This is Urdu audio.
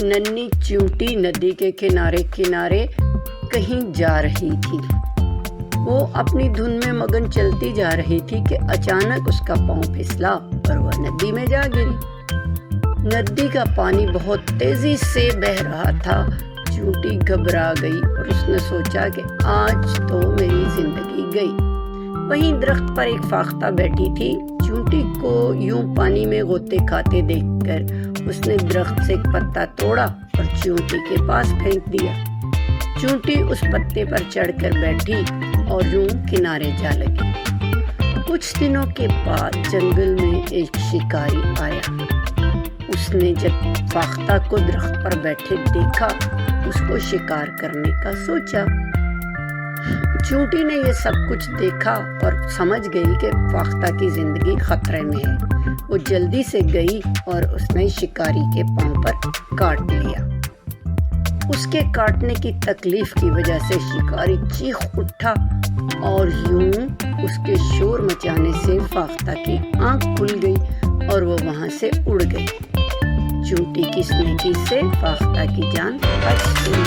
ننھی چیونٹی ندی کے کنارے کنارے کہیں جا رہی تھی۔ وہ اپنی دھن میں مگن چلتی جا رہی تھی کہ اچانک اس کا پاؤں پھسلا اور وہ ندی میں جا گری۔ ندی کا پانی بہت تیزی سے بہہ رہا تھا۔ چیونٹی گھبرا گئی اور اس نے سوچا کہ آج تو میری زندگی گئی۔ وہیں درخت پر ایک فاختہ بیٹھی تھی۔ چیونٹی کو یوں پانی میں غوطے کھاتے دیکھ کر اس نے درخت سے ایک پتا توڑا اور چیونٹی کے پاس پھینک دیا۔ چیونٹی اس پتے پر چڑھ کر بیٹھی اور یوں کنارے جا لگی۔ کچھ دنوں کے بعد جنگل میں ایک شکاری آیا۔ اس نے جب فاختہ کو درخت پر بیٹھے دیکھا اس کو شکار کرنے کا سوچا۔ چیونٹی نے یہ سب کچھ دیکھا اور سمجھ گئی کہ فاختہ کی زندگی خطرے میں ہے۔ وہ جلدی سے گئی اور اس نے شکاری کے پاؤں پر کاٹ لیا۔ اس کے کاٹنے کی تکلیف کی وجہ سے شکاری چیخ اٹھا اور یوں اس کے شور مچانے سے فاختہ کی آنکھ کھل گئی اور وہ وہاں سے اڑ گئی۔ چیونٹی کی نیکی سے فاختہ کی جان بچ گئی۔